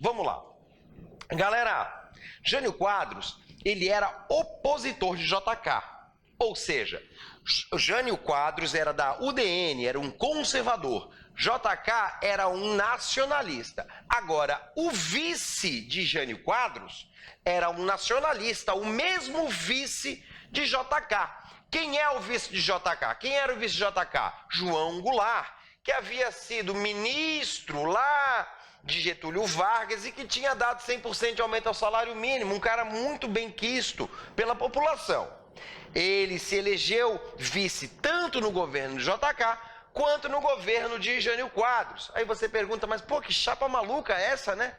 Vamos lá. Galera, Jânio Quadros, ele era opositor de JK. Ou seja, Jânio Quadros era da UDN, era um conservador. JK era um nacionalista. Agora, o vice de Jânio Quadros era um nacionalista, o mesmo vice de JK. Quem é o vice de JK? Quem era o vice de JK? João Goulart, que havia sido ministro lá de Getúlio Vargas e que tinha dado 100% de aumento ao salário mínimo, um cara muito bem quisto pela população. Ele se elegeu vice tanto no governo de JK quanto no governo de Jânio Quadros. Aí você pergunta, mas pô, que chapa maluca é essa, né?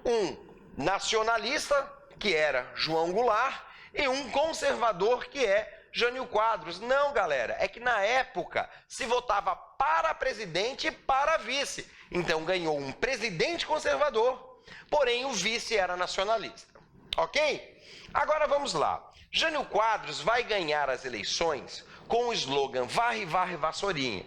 Um nacionalista, que era João Goulart, e um conservador, que é Jânio Quadros. Não, galera, é que na época se votava para presidente e para vice. Então ganhou um presidente conservador, porém o vice era nacionalista. Ok? Agora vamos lá. Jânio Quadros vai ganhar as eleições com o slogan Varre, Varre, Vassourinha.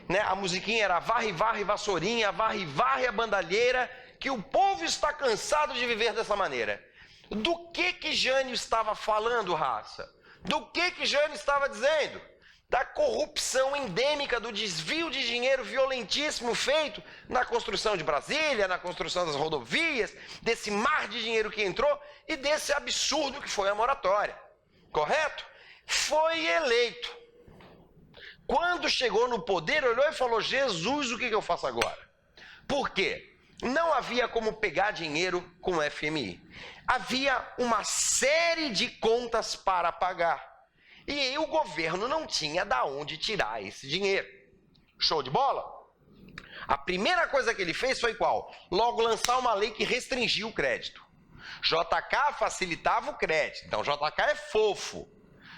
Né? A musiquinha era Varre, Varre, Vassourinha, Varre, Varre a bandalheira, que o povo está cansado de viver dessa maneira. Do que Jânio estava falando, raça? Do que Jânio estava dizendo? Da corrupção endêmica, do desvio de dinheiro violentíssimo feito na construção de Brasília, na construção das rodovias, desse mar de dinheiro que entrou e desse absurdo que foi a moratória. Correto? Foi eleito. Quando chegou no poder, olhou e falou, Jesus, o que eu faço agora? Por quê? Não havia como pegar dinheiro com o FMI. Havia uma série de contas para pagar. E o governo não tinha de onde tirar esse dinheiro. Show de bola? A primeira coisa que ele fez foi qual? Logo lançar uma lei que restringia o crédito. JK facilitava o crédito. Então JK é fofo.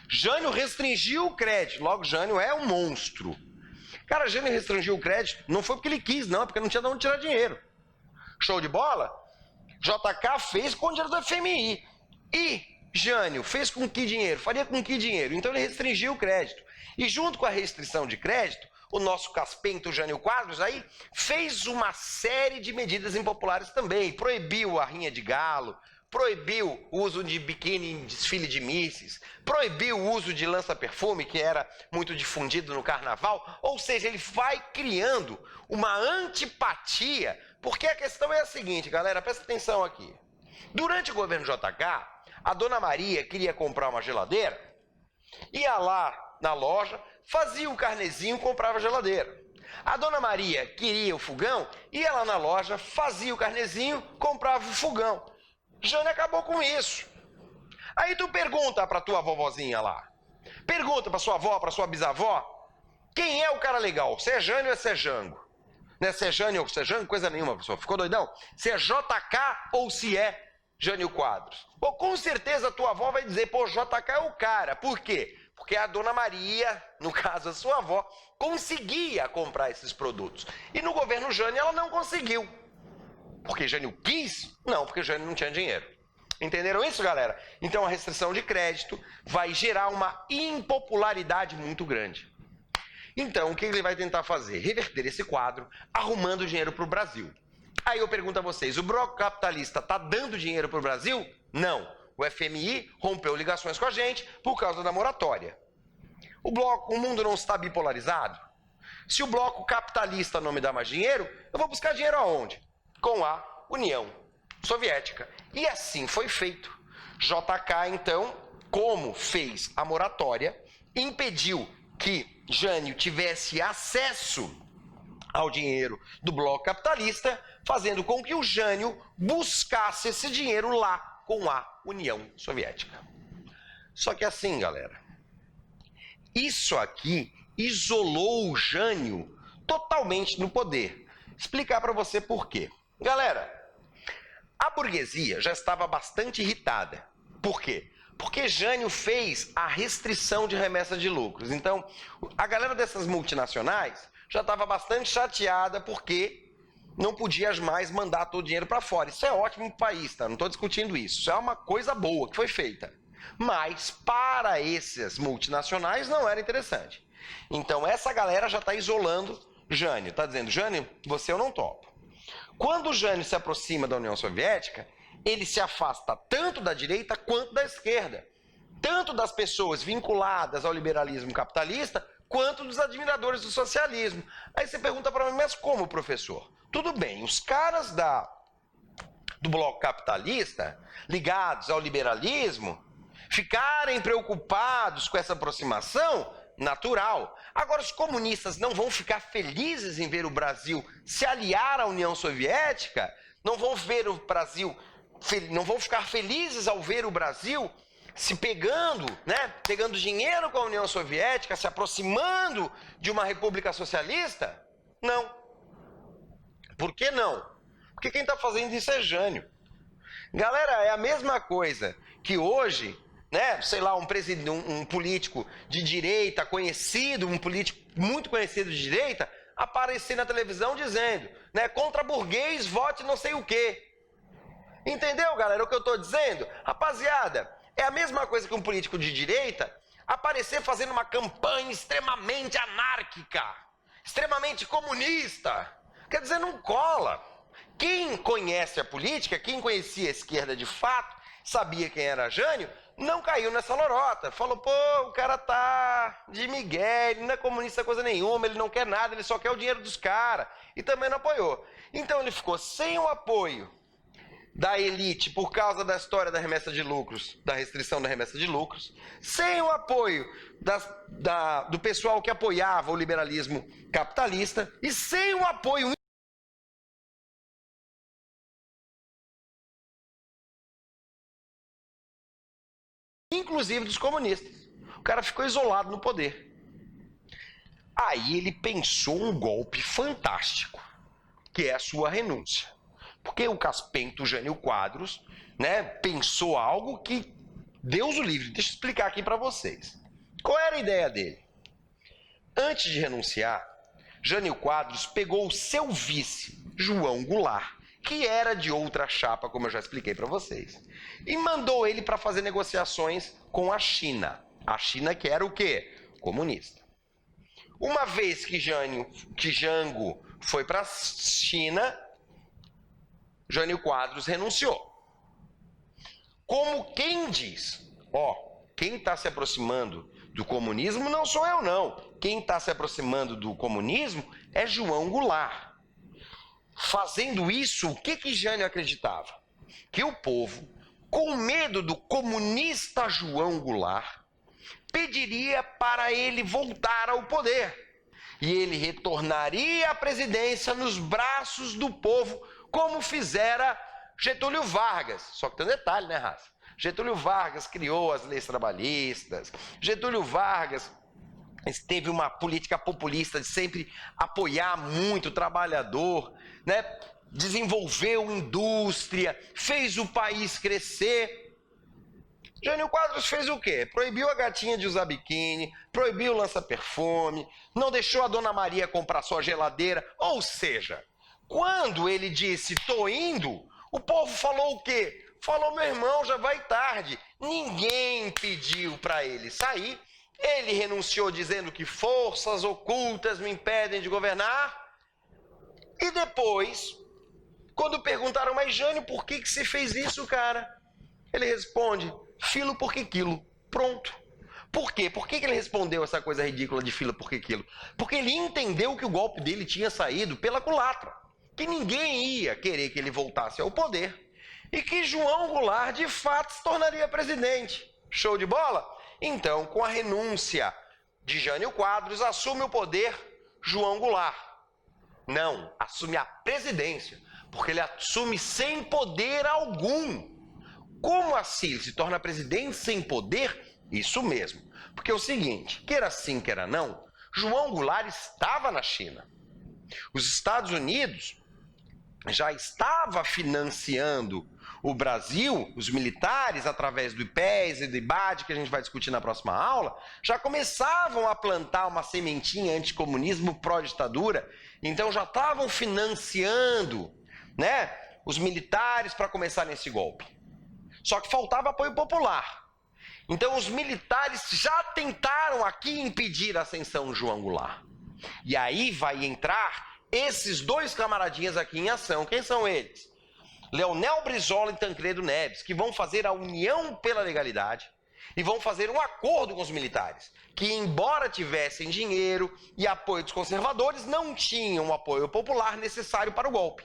Jânio restringiu o crédito. Logo, Jânio é um monstro. Cara, Jânio restringiu o crédito não foi porque ele quis, não. É porque não tinha de onde tirar dinheiro. Show de bola? JK fez com o dinheiro do FMI. E Jânio fez com que dinheiro? Faria com que dinheiro? Então ele restringiu o crédito. E junto com a restrição de crédito, o nosso caspento Jânio Quadros aí fez uma série de medidas impopulares também. Proibiu a rinha de galo, proibiu o uso de biquíni em desfile de misses, proibiu o uso de lança-perfume, que era muito difundido no carnaval. Ou seja, ele vai criando uma antipatia, porque a questão é a seguinte, galera, presta atenção aqui. Durante o governo JK, a dona Maria queria comprar uma geladeira, ia lá na loja, fazia o carnezinho, comprava a geladeira. A dona Maria queria o fogão, ia lá na loja, fazia o carnezinho, comprava o fogão. Jânio acabou com isso. Aí tu pergunta pra tua vovozinha lá, pergunta pra sua avó, pra sua bisavó, quem é o cara legal? Se é Jânio ou se é Jango? Né? Se é Jânio ou se é Jango, coisa nenhuma, pessoal. Ficou doidão? Se é JK ou se é Jânio Quadros? Pô, com certeza a tua avó vai dizer, pô, JK é o cara. Por quê? Porque a dona Maria, no caso a sua avó, conseguia comprar esses produtos. E no governo Jânio ela não conseguiu. Porque Jânio quis? Não, porque Jânio não tinha dinheiro. Entenderam isso, galera? Então a restrição de crédito vai gerar uma impopularidade muito grande. Então o que ele vai tentar fazer? Reverter esse quadro, arrumando dinheiro para o Brasil. Aí eu pergunto a vocês, o bloco capitalista está dando dinheiro para o Brasil? Não. O FMI rompeu ligações com a gente por causa da moratória. O mundo não está bipolarizado? Se o bloco capitalista não me dá mais dinheiro, eu vou buscar dinheiro aonde? Com a União Soviética. E assim foi feito. JK, então, como fez a moratória, impediu que Jânio tivesse acesso ao dinheiro do bloco capitalista, fazendo com que o Jânio buscasse esse dinheiro lá com a União Soviética. Só que assim, galera, isso aqui isolou o Jânio totalmente no poder. Explicar para você por quê. Galera, a burguesia já estava bastante irritada. Por quê? Porque Jânio fez a restrição de remessa de lucros. Então, a galera dessas multinacionais já estava bastante chateada porque não podia mais mandar todo o dinheiro para fora. Isso é ótimo para o país, tá? Não estou discutindo isso. Isso é uma coisa boa que foi feita. Mas para essas multinacionais não era interessante. Então essa galera já está isolando Jânio. Está dizendo, Jânio, você eu não topo. Quando o Jânio se aproxima da União Soviética, ele se afasta tanto da direita quanto da esquerda. Tanto das pessoas vinculadas ao liberalismo capitalista, quanto dos admiradores do socialismo. Aí você pergunta para mim, mas como, professor? Tudo bem, os caras do bloco capitalista, ligados ao liberalismo, ficarem preocupados com essa aproximação, natural. Agora, os comunistas não vão ficar felizes em ver o Brasil se aliar à União Soviética? Não vão ver o Brasil, não vão ficar felizes ao ver o Brasil se pegando, pegando dinheiro com a União Soviética, se aproximando de uma república socialista? Não. Por que não? Porque quem está fazendo isso é Jânio. Galera, é a mesma coisa que hoje, sei lá, um político de direita conhecido, um político muito conhecido de direita, aparecer na televisão dizendo, contra burguês, vote não sei o quê. Entendeu, galera, o que eu estou dizendo? Rapaziada, é a mesma coisa que um político de direita aparecer fazendo uma campanha extremamente anárquica, extremamente comunista. Quer dizer, não cola. Quem conhece a política, quem conhecia a esquerda de fato, sabia quem era Jânio, não caiu nessa lorota. Falou, pô, o cara tá de migué, ele não é comunista coisa nenhuma, ele não quer nada, ele só quer o dinheiro dos caras. E também não apoiou. Então ele ficou sem o apoio da elite por causa da história da remessa de lucros, da restrição da remessa de lucros, sem o apoio do pessoal que apoiava o liberalismo capitalista e sem o apoio inclusive dos comunistas. O cara ficou isolado no poder. Aí ele pensou um golpe fantástico, que é a sua renúncia. Porque o Caspento Jânio Quadros, pensou algo que, Deus o livre, deixa eu explicar aqui para vocês. Qual era a ideia dele? Antes de renunciar, Jânio Quadros pegou o seu vice, João Goulart, que era de outra chapa, como eu já expliquei para vocês, e mandou ele para fazer negociações com a China. A China que era o quê? Comunista. Uma vez que Jango foi para a China, Jânio Quadros renunciou. Como quem diz, quem está se aproximando do comunismo não sou eu não. Quem está se aproximando do comunismo é João Goulart. Fazendo isso, o que Jânio acreditava? Que o povo, com medo do comunista João Goulart, pediria para ele voltar ao poder. E ele retornaria à presidência nos braços do povo, como fizera Getúlio Vargas. Só que tem um detalhe, né, Raça? Getúlio Vargas criou as leis trabalhistas. Getúlio Vargas teve uma política populista de sempre apoiar muito o trabalhador, desenvolveu indústria, fez o país crescer. Jânio Quadros fez o quê? Proibiu a gatinha de usar biquíni, proibiu o lança-perfume, não deixou a Dona Maria comprar sua geladeira. Ou seja, quando ele disse, tô indo, o povo falou o quê? Falou, meu irmão, já vai tarde. Ninguém pediu para ele sair. Ele renunciou dizendo que forças ocultas me impedem de governar. E depois, quando perguntaram, mas Jânio, por que você fez isso, cara? Ele responde, filo porque quilo. Pronto. Por quê? Por que ele respondeu essa coisa ridícula de filo porque quilo? Porque ele entendeu que o golpe dele tinha saído pela culatra. Que ninguém ia querer que ele voltasse ao poder. E que João Goulart, de fato, se tornaria presidente. Show de bola? Então, com a renúncia de Jânio Quadros, assume o poder João Goulart. Não, assume a presidência, porque ele assume sem poder algum. Como assim? Ele se torna presidente sem poder? Isso mesmo. Porque é o seguinte, queira sim, queira não, João Goulart estava na China. Os Estados Unidos já estava financiando o Brasil, os militares, através do IPES e do IBAD, que a gente vai discutir na próxima aula, já começavam a plantar uma sementinha anticomunismo pró-ditadura, então já estavam financiando, os militares para começar nesse golpe. Só que faltava apoio popular. Então os militares já tentaram aqui impedir a ascensão de João Goulart. E aí vai entrar esses dois camaradinhas aqui em ação. Quem são eles? Leonel Brizola e Tancredo Neves, que vão fazer a união pela legalidade e vão fazer um acordo com os militares, que embora tivessem dinheiro e apoio dos conservadores, não tinham o apoio popular necessário para o golpe.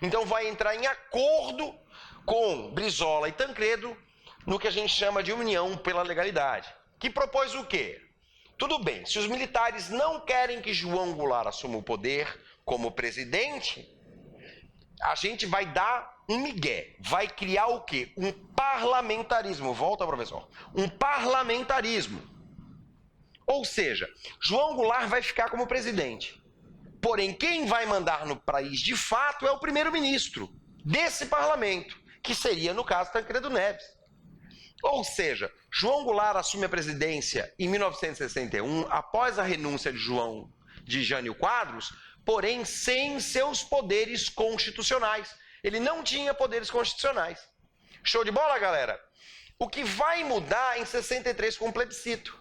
Então vai entrar em acordo com Brizola e Tancredo no que a gente chama de união pela legalidade, que propôs o quê? Tudo bem, se os militares não querem que João Goulart assuma o poder como presidente, a gente vai dar um migué, vai criar o quê? Um parlamentarismo. Volta, professor. Um parlamentarismo. Ou seja, João Goulart vai ficar como presidente. Porém, quem vai mandar no país de fato é o primeiro-ministro desse parlamento, que seria, no caso, Tancredo Neves. Ou seja, João Goulart assume a presidência em 1961, após a renúncia de Jânio Quadros, porém sem seus poderes constitucionais. Ele não tinha poderes constitucionais. Show de bola, galera? O que vai mudar em 63 com um plebiscito.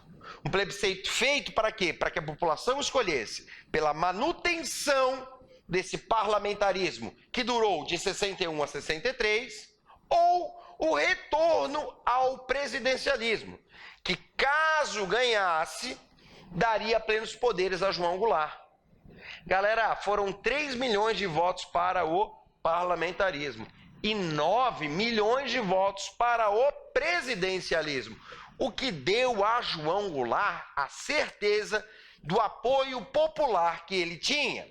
Um plebiscito feito para quê? Para que a população escolhesse pela manutenção desse parlamentarismo que durou de 61 a 63 ou o retorno ao presidencialismo, que caso ganhasse, daria plenos poderes a João Goulart. Galera, foram 3 milhões de votos para o parlamentarismo e 9 milhões de votos para o presidencialismo, o que deu a João Goulart a certeza do apoio popular que ele tinha.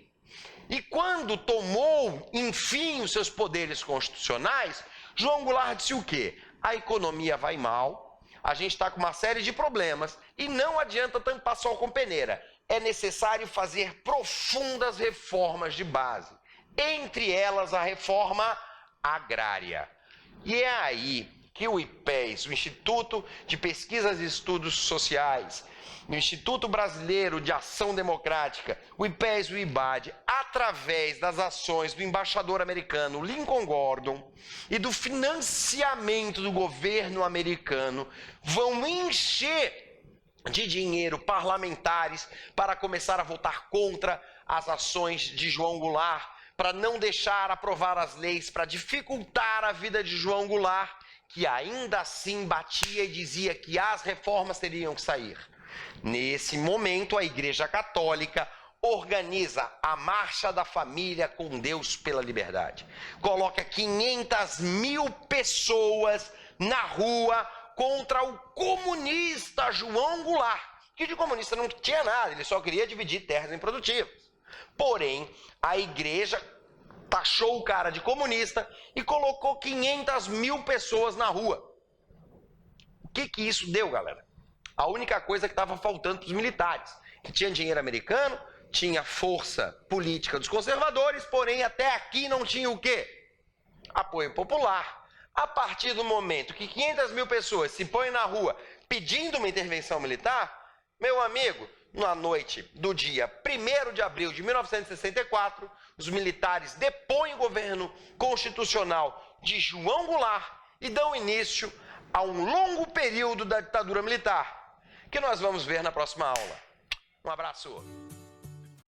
E quando tomou, enfim, os seus poderes constitucionais, João Goulart disse o quê? A economia vai mal, a gente está com uma série de problemas e não adianta tampar sol com peneira. É necessário fazer profundas reformas de base, entre elas a reforma agrária. E é aí que o IPES, o Instituto de Pesquisas e Estudos Sociais, o Instituto Brasileiro de Ação Democrática, o IPES e o IBAD, através das ações do embaixador americano Lincoln Gordon e do financiamento do governo americano, vão encher de dinheiro parlamentares para começar a votar contra as ações de João Goulart, para não deixar aprovar as leis, para dificultar a vida de João Goulart, que ainda assim batia e dizia que as reformas teriam que sair. Nesse momento, a Igreja Católica organiza a Marcha da Família com Deus pela Liberdade. Coloca 500 mil pessoas na rua contra o comunista João Goulart, que de comunista não tinha nada, ele só queria dividir terras improdutivas. Porém, a igreja taxou o cara de comunista e colocou 500 mil pessoas na rua. O que isso deu, galera? A única coisa que estava faltando para os militares, que tinha dinheiro americano, tinha força política dos conservadores, porém até aqui não tinha o quê? Apoio popular. A partir do momento que 500 mil pessoas se põem na rua pedindo uma intervenção militar, meu amigo, na noite do dia 1º de abril de 1964, os militares depõem o governo constitucional de João Goulart e dão início a um longo período da ditadura militar, que nós vamos ver na próxima aula. Um abraço!